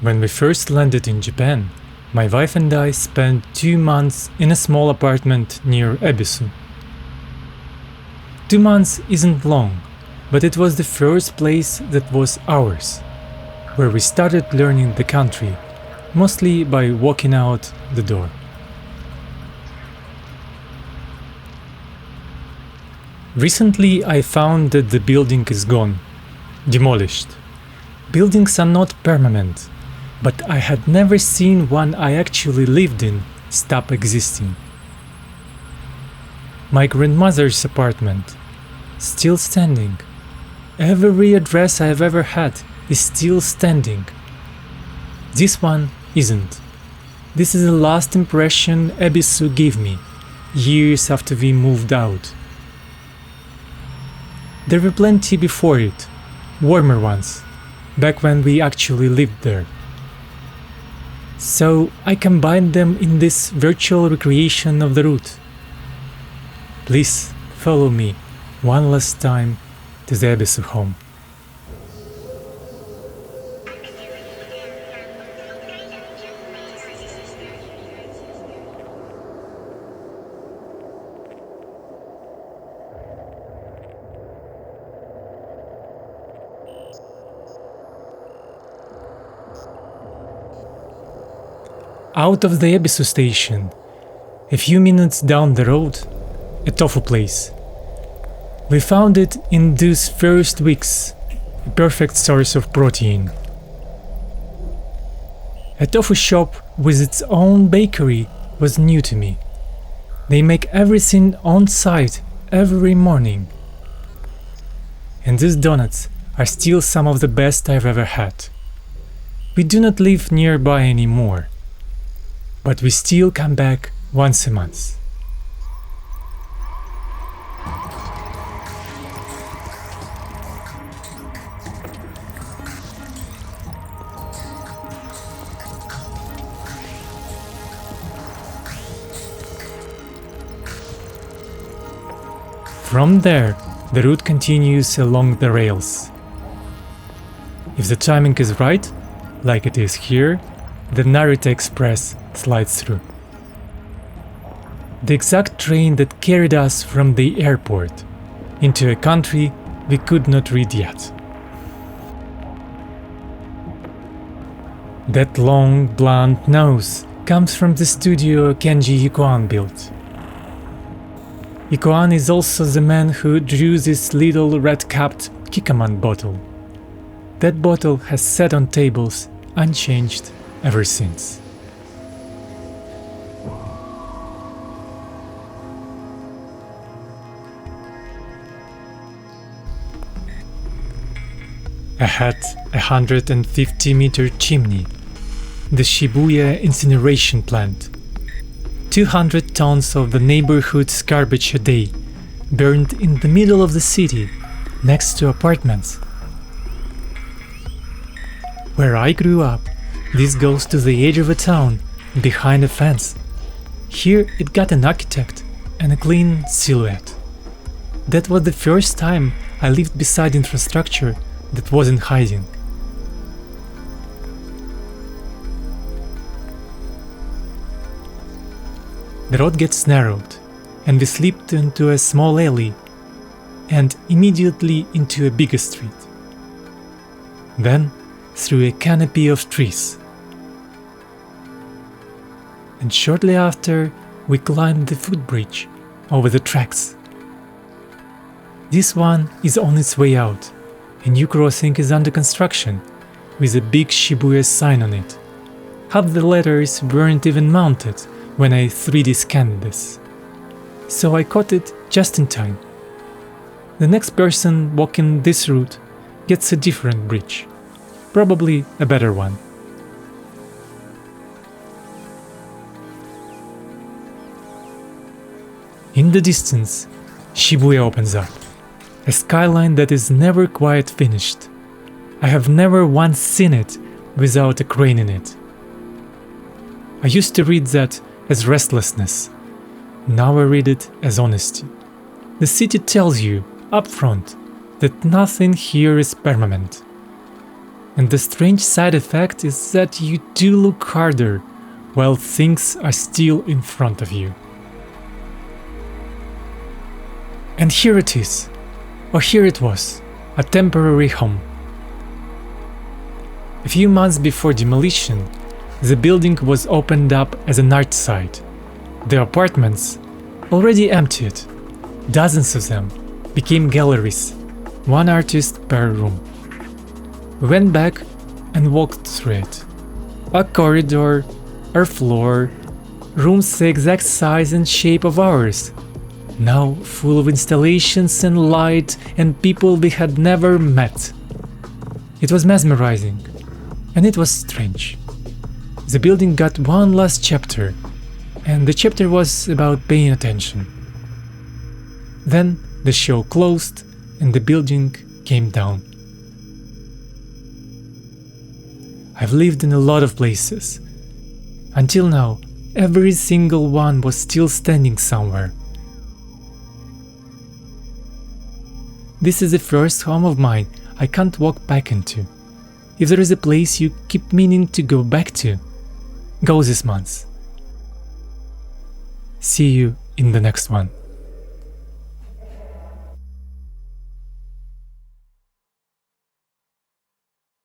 When we first landed in Japan, my wife and I spent 2 months in a small apartment near Ebisu. 2 months isn't long, but it was the first place that was ours, where we started learning the country, mostly by walking out the door. Recently I found that the building is gone, demolished. Buildings are not permanent, but I had never seen one I actually lived in stop existing. My grandmother's apartment, still standing. Every address I've ever had is still standing. This one isn't. This is the last impression Ebisu gave me, years after we moved out. There were plenty before it, warmer ones, back when we actually lived there. So I combined them in this virtual recreation of the route. Please follow me one last time to the Ebisu home. Out of the Ebisu station, a few minutes down the road, a tofu place. We found it in those first weeks, a perfect source of protein. A tofu shop with its own bakery was new to me. They make everything on site every morning. And these donuts are still some of the best I've ever had. We do not live nearby anymore, but we still come back once a month. From there, the route continues along the rails. If the timing is right, like it is here, the Narita Express slides through. The exact train that carried us from the airport into a country we could not read yet. That long, blunt nose comes from the studio Kenji Ikoan built. Ikoan is also the man who drew this little red-capped Kikkoman bottle. That bottle has sat on tables unchanged ever since. Ahead, a 150-meter chimney, the Shibuya incineration plant. 200 tons of the neighborhood's garbage a day, burned in the middle of the city, next to apartments. Where I grew up, this goes to the edge of a town, behind a fence. Here it got an architect and a clean silhouette. That was the first time I lived beside infrastructure that wasn't hiding. The road gets narrowed, and we slipped into a small alley, and immediately into a bigger street. Then through a canopy of trees. And shortly after, we climbed the footbridge over the tracks. This one is on its way out. A new crossing is under construction, with a big Shibuya sign on it. Half the letters weren't even mounted when I 3D scanned this, so I caught it just in time. The next person walking this route gets a different bridge, probably a better one. In the distance, Shibuya opens up, a skyline that is never quite finished. I have never once seen it without a crane in it. I used to read that as restlessness. Now I read it as honesty. The city tells you, up front, that nothing here is permanent. And the strange side effect is that you do look harder while things are still in front of you. And here it is, or here it was, a temporary home. A few months before demolition, the building was opened up as an art site. The apartments, already emptied, dozens of them, became galleries, one artist per room. We went back and walked through it. A corridor, a floor, rooms the exact size and shape of ours, now full of installations and light and people we had never met. It was mesmerizing, and it was strange. The building got one last chapter, and the chapter was about paying attention. Then the show closed and the building came down. I've lived in a lot of places. Until now, every single one was still standing somewhere. This is the first home of mine I can't walk back into. If there is a place you keep meaning to go back to, go this month. See you in the next one.